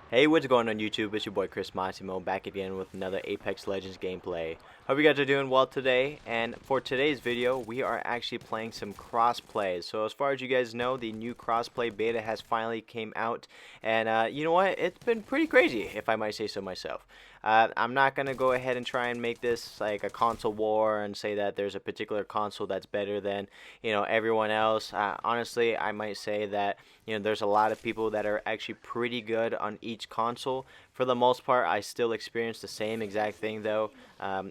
Hey, what's going on YouTube? It's your boy Chris Massimo back again with another Apex Legends gameplay. Hope you guys are doing well today, and for today's video, we are actually playing some crossplay. So as far as you guys know, the new crossplay beta has finally came out, and you know what? It's been pretty crazy, if I might say so myself. I'm not going to go ahead and try and make this like a console war and say that there's a particular console that's better than, everyone else. Honestly, I might say that, there's a lot of people that are actually pretty good on each console. For the most part, I still experience the same exact thing though.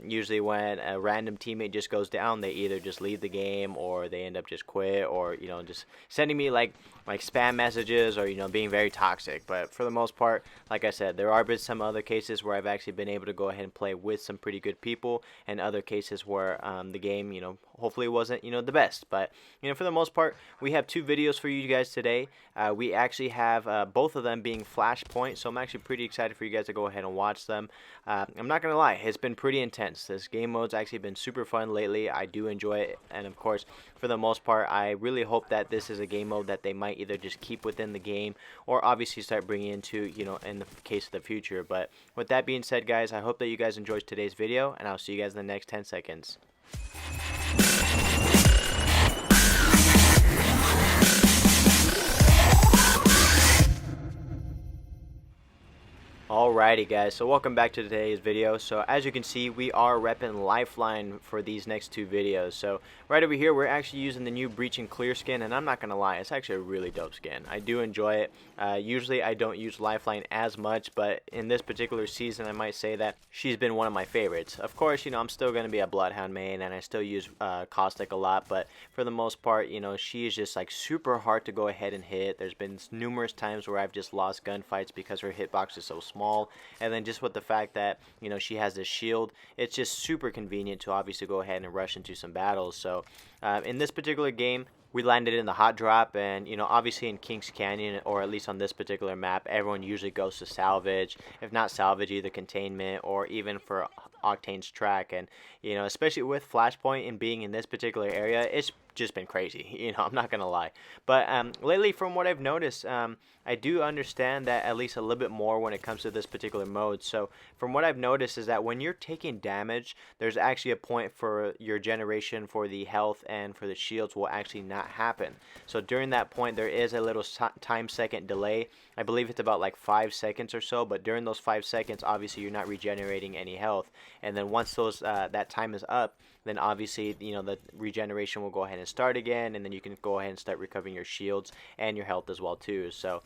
Usually when a random teammate just goes down, they either just leave the game or they end up just quit or, just sending me like spam messages or, being very toxic. But for the most part, like I said, there are been some other cases where I've actually been able to go ahead and play with some pretty good people, and other cases where the game, hopefully wasn't, the best. But, for the most part, we have two videos for you guys today. We actually have both of them being Flashpoint, so I'm actually pretty excited for you guys to go ahead and watch them. I'm not gonna lie, it's been pretty intense. This game mode's actually been super fun lately. I do enjoy it, and of course, for the most part, I really hope that this is a game mode that they might either just keep within the game or obviously start bringing into, in the case of the future. But with that being said, guys, I hope that you guys enjoyed today's video, and I'll see you guys in the next 10 seconds. Alrighty guys, so welcome back to today's video. So as you can see, we are repping Lifeline for these next two videos. So right over here, we're actually using the new Breach and Clear skin, and I'm not gonna lie, it's actually a really dope skin. I do enjoy it. Usually I don't use Lifeline as much, but in this particular season, I might say that she's been one of my favorites. Of course, I'm still gonna be a Bloodhound main, and I still use Caustic a lot, but for the most part, she is just like super hard to go ahead and hit. There's been numerous times where I've just lost gunfights because her hitbox is so small, and then just with the fact that she has this shield, it's just super convenient to obviously go ahead and rush into some battles. So in this particular game, we landed in the hot drop, and obviously in Kings Canyon, or at least on this particular map, everyone usually goes to salvage. If not salvage, either containment or even for Octane's track. And especially with Flashpoint and being in this particular area, it's just been crazy. I'm not gonna lie. But lately, from what I've noticed, I do understand that at least a little bit more when it comes to this particular mode. So from what I've noticed is that when you're taking damage, there's actually a point for your generation for the health and for the shields will actually not happen. So during that point, there is a little time second delay. I believe it's about like 5 seconds or so, but during those 5 seconds, obviously you're not regenerating any health. And then once those that time is up, then obviously the regeneration will go ahead and start again, and then you can go ahead and start recovering your shields and your health as well too. So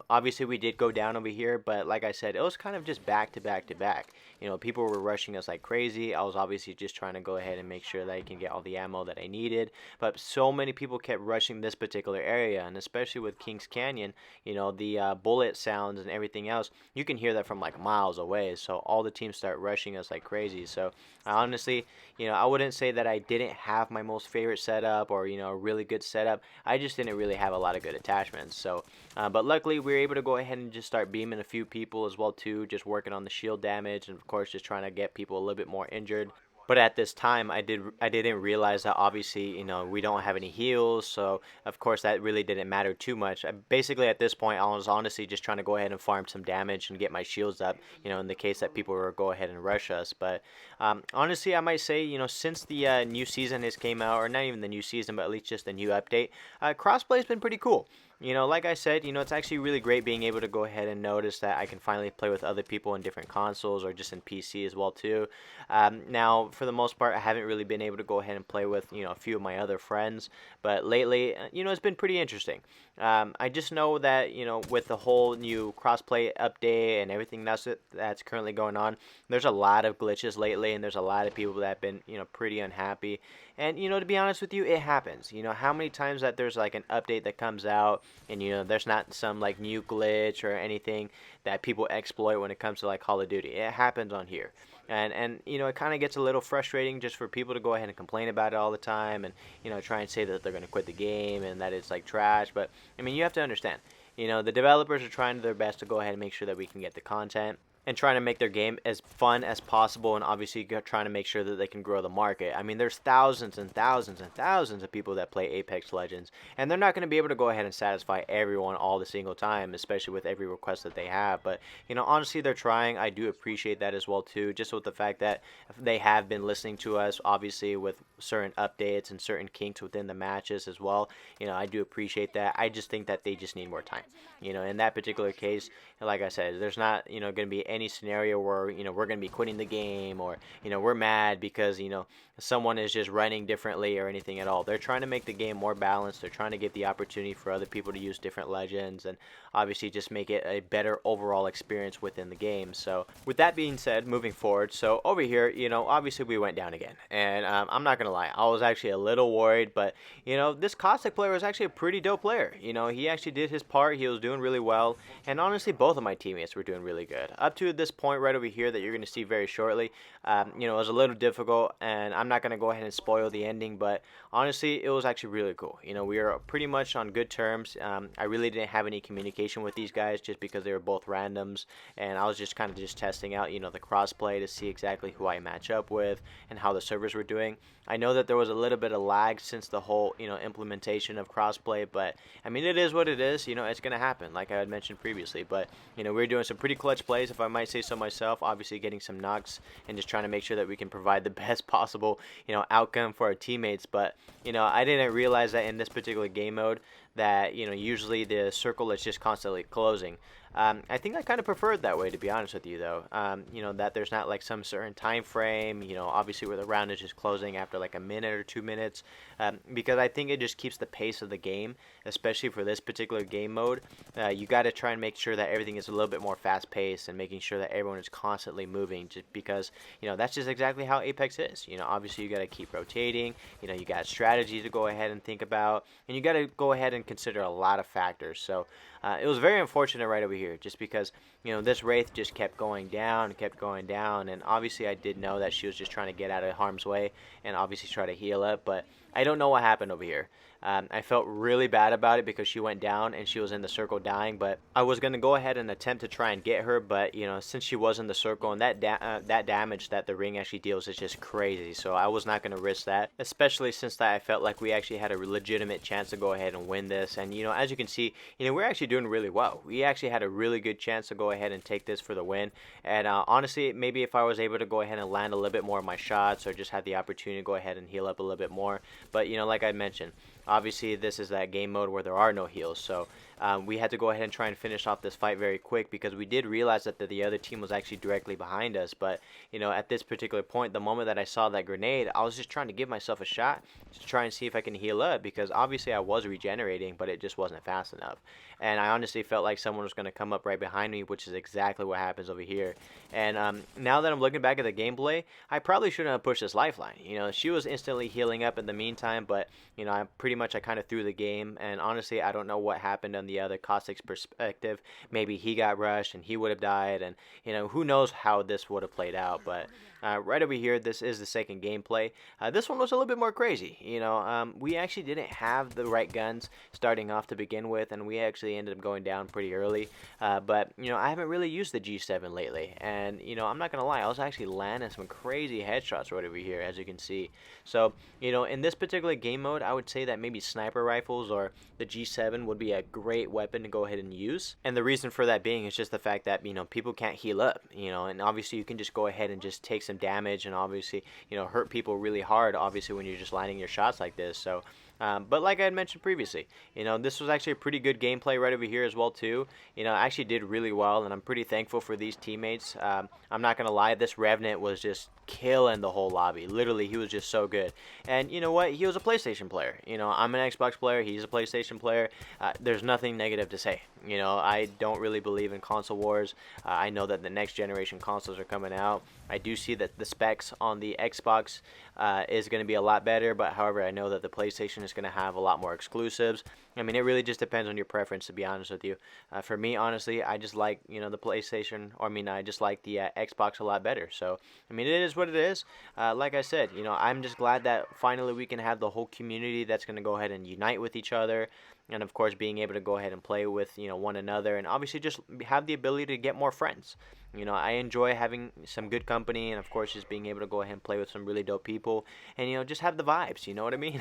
obviously we did go down over here, but like I said, it was kind of just back to back to back. People were rushing us like crazy. I was obviously just trying to go ahead and make sure that I can get all the ammo that I needed, but so many people kept rushing this particular area, and especially with Kings Canyon, the bullet sounds and everything else, you can hear that from like miles away. So all the teams start rushing us like crazy. So honestly, I wouldn't say that I didn't have my most favorite setup or a really good setup. I just didn't really have a lot of good attachments. So but luckily we were able to go ahead and just start beaming a few people as well too, just working on the shield damage, and of course just trying to get people a little bit more injured. But at this time, I didn't realize that obviously we don't have any heals, so of course that really didn't matter too much. Basically at this point, I was honestly just trying to go ahead and farm some damage and get my shields up, in the case that people were go ahead and rush us. But honestly, I might say since the new season has came out, or not even the new season, but at least just the new update, crossplay has been pretty cool. Like I said, it's actually really great being able to go ahead and notice that I can finally play with other people in different consoles or just in PC as well too. Now, for the most part, I haven't really been able to go ahead and play with a few of my other friends, but lately, it's been pretty interesting. I just know that with the whole new crossplay update and everything that's currently going on, there's a lot of glitches lately, and there's a lot of people that have been pretty unhappy. And to be honest with you, it happens. How many times that there's like an update that comes out, and there's not some like new glitch or anything that people exploit when it comes to like Call of Duty. It happens on here. And it kind of gets a little frustrating just for people to go ahead and complain about it all the time, and try and say that they're going to quit the game and that it's like trash. But I mean, you have to understand, the developers are trying their best to go ahead and make sure that we can get the content. and trying to make their game as fun as possible, and obviously trying to make sure that they can grow the market. I mean, there's thousands and thousands and thousands of people that play Apex Legends, and they're not going to be able to go ahead and satisfy everyone all the single time, especially with every request that they have. But honestly, they're trying. I do appreciate that as well too, just with the fact that they have been listening to us, obviously with certain updates and certain kinks within the matches as well. I do appreciate that. I just think that they just need more time. In that particular case, like I said, there's not going to be any scenario where we're going to be quitting the game, or we're mad because someone is just running differently or anything at all. They're trying to make the game more balanced. They're trying to give the opportunity for other people to use different legends, and obviously just make it a better overall experience within the game. So with that being said, moving forward, so over here, obviously we went down again, and I'm not gonna lie, I was actually a little worried, but this Caustic player was actually a pretty dope player. He actually did his part. He was doing really well, and honestly both of my teammates were doing really good up to this point right over here that you're going to see very shortly. It was a little difficult, and I'm not going to go ahead and spoil the ending, but honestly it was actually really cool. We were pretty much on good terms. I really didn't have any communication with these guys just because they were both randoms, and I was just kind of just testing out the crossplay to see exactly who I match up with and how the servers were doing. I know that there was a little bit of lag since the whole implementation of crossplay, but I mean, it is what it is. It's going to happen, like I had mentioned previously. But we were doing some pretty clutch plays, if I might say so myself, obviously getting some knocks and just trying to make sure that we can provide the best possible outcome for our teammates. But I didn't realize that in this particular game mode that usually the circle is just constantly closing. I think I kind of prefer it that way, to be honest with you, though. That there's not like some certain time frame, obviously where the round is just closing after like a minute or 2 minutes, because I think it just keeps the pace of the game, especially for this particular game mode. You got to try and make sure that everything is a little bit more fast paced, and making sure that everyone is constantly moving, just because that's just exactly how Apex is. Obviously you got to keep rotating. You got strategy to go ahead and think about, and you got to go ahead and consider a lot of factors. So it was very unfortunate right over here, just because this Wraith just kept going down, and obviously I did know that she was just trying to get out of harm's way and obviously try to heal up, but I don't know what happened over here. I felt really bad about it because she went down and she was in the circle dying, but I was going to go ahead and attempt to try and get her, but since she was in the circle, and that damage that the ring actually deals is just crazy, so I was not going to risk that, especially since I felt like we actually had a legitimate chance to go ahead and win this. And as you can see, we're actually doing really well. We actually had a really good chance to go ahead and take this for the win, and honestly, maybe if I was able to go ahead and land a little bit more of my shots, or just had the opportunity to go ahead and heal up a little bit more. But like I mentioned, obviously this is that game mode where there are no heals, so we had to go ahead and try and finish off this fight very quick, because we did realize that the other team was actually directly behind us. But at this particular point, the moment that I saw that grenade, I was just trying to give myself a shot to try and see if I can heal up, because obviously I was regenerating, but it just wasn't fast enough. And I honestly felt like someone was going to come up right behind me, which is exactly what happens over here. And now that I'm looking back at the gameplay, I probably shouldn't have pushed this lifeline. She was instantly healing up in the meantime, but I kind of threw the game. And honestly, I don't know what happened on the other Caustic's perspective. Maybe he got rushed and he would have died, and who knows how this would have played out. But right over here, this is the second gameplay. This one was a little bit more crazy. We actually didn't have the right guns starting off to begin with, and we actually ended up going down pretty early. But I haven't really used the G7 lately, and I'm not gonna lie, I was actually landing some crazy headshots right over here, as you can see. So in this particular game mode, I would say that maybe sniper rifles or the G7 would be a great weapon to go ahead and use. And the reason for that being is just the fact that people can't heal up, and obviously you can just go ahead and just take some damage, and obviously hurt people really hard, obviously, when you're just landing your shots like this. So but like I had mentioned previously, this was actually a pretty good gameplay right over here as well too. I actually did really well, and I'm pretty thankful for these teammates. I'm not gonna lie, this Revenant was just killing the whole lobby. Literally, he was just so good. And you know what? He was a PlayStation player. I'm an Xbox player. He's a PlayStation player. There's nothing negative to say. I don't really believe in console wars. I know that the next generation consoles are coming out. I do see that the specs on the Xbox is going to be a lot better, but however, I know that the PlayStation is going to have a lot more exclusives. I mean, it really just depends on your preference, to be honest with you. For me, honestly, I just like, the PlayStation, or I just like the Xbox a lot better. So, it is what it is. Like I said, I'm just glad that finally we can have the whole community that's going to go ahead and unite with each other. And of course, being able to go ahead and play with, one another, and obviously just have the ability to get more friends. You know, I enjoy having some good company, and of course just being able to go ahead and play with some really dope people, and you know, just have the vibes. You know what I mean?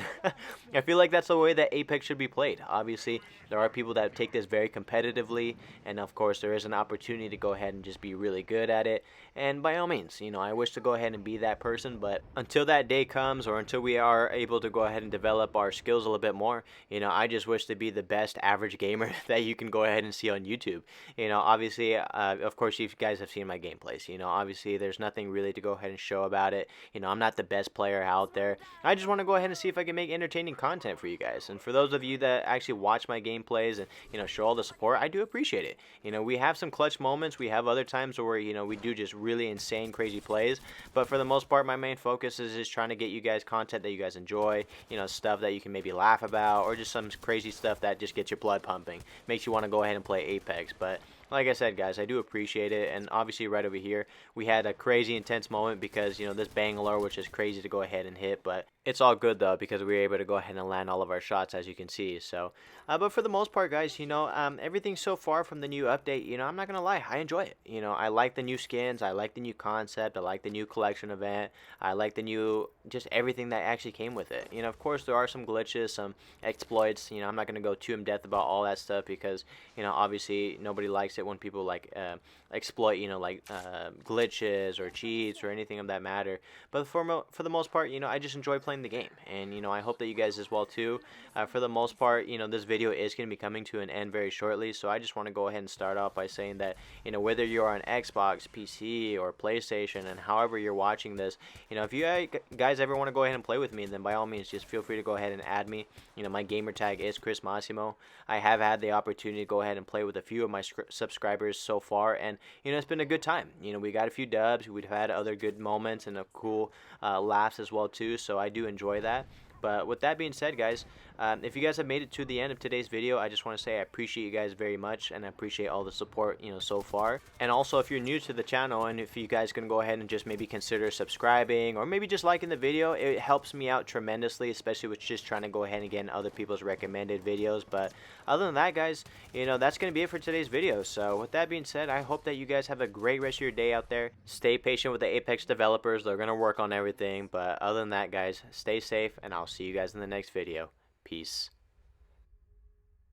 I feel like that's the way that Apex should be played. Obviously, there are people that take this very competitively, and of course there is an opportunity to go ahead and just be really good at it. And by all means, you know, I wish to go ahead and be that person, but until that day comes, or until we are able to go ahead and develop our skills a little bit more, you know, I just wish to be the best average gamer that you can go ahead and see on YouTube. You know, obviously, of course, you guys have seen my gameplays. You know, obviously, there's nothing really to go ahead and show about it. You know, I'm not the best player out there. I just want to go ahead and see if I can make entertaining content for you guys. And for those of you that actually watch my gameplays and, you know, show all the support, I do appreciate it. You know, we have some clutch moments. We have other times where, you know, we do just really insane, crazy plays. But for the most part, my main focus is just trying to get you guys content that you guys enjoy. You know, stuff that you can maybe laugh about, or just some crazy stuff that just gets your blood pumping, makes you want to go ahead and play Apex. But like I said, guys, I do appreciate it. And obviously right over here, we had a crazy intense moment because, you know, this Bangalore, which is crazy to go ahead and hit, but it's all good though because we were able to go ahead and land all of our shots, as you can see. So but for the most part, guys, you know, everything so far from the new update, you know, I'm not gonna lie, I enjoy it. You know, I like the new skins, I like the new concept, I like the new collection event, I like the new, just everything that actually came with it. You know, of course there are some glitches, some exploits. You know, I'm not gonna go too in depth about all that stuff because, you know, obviously nobody likes it when people like exploit, you know, like glitches or cheats or anything of that matter. But for the most part, you know, I just enjoy playing the game, and you know, I hope that you guys as well too. For the most part, you know, this video is going to be coming to an end very shortly, so I just want to go ahead and start off by saying that, you know, whether you're on Xbox, PC, or PlayStation, and however you're watching this, you know, if you guys ever want to go ahead and play with me, then by all means just feel free to go ahead and add me. You know, my gamer tag is Chris Massimo. I have had the opportunity to go ahead and play with a few of my subscribers so far, and you know, it's been a good time. You know, we got a few dubs, we've had other good moments and a cool laughs as well too, so I do enjoy that. But with that being said, guys, if you guys have made it to the end of today's video, I just want to say I appreciate you guys very much, and I appreciate all the support, you know, so far. And also, if you're new to the channel, and if you guys can go ahead and just maybe consider subscribing, or maybe just liking the video, it helps me out tremendously, especially with just trying to go ahead and get in other people's recommended videos. But other than that, guys, you know, that's going to be it for today's video. So with that being said, I hope that you guys have a great rest of your day out there. Stay patient with the Apex developers. They're going to work on everything. But other than that, guys, stay safe, and I'll see you guys in the next video. Peace.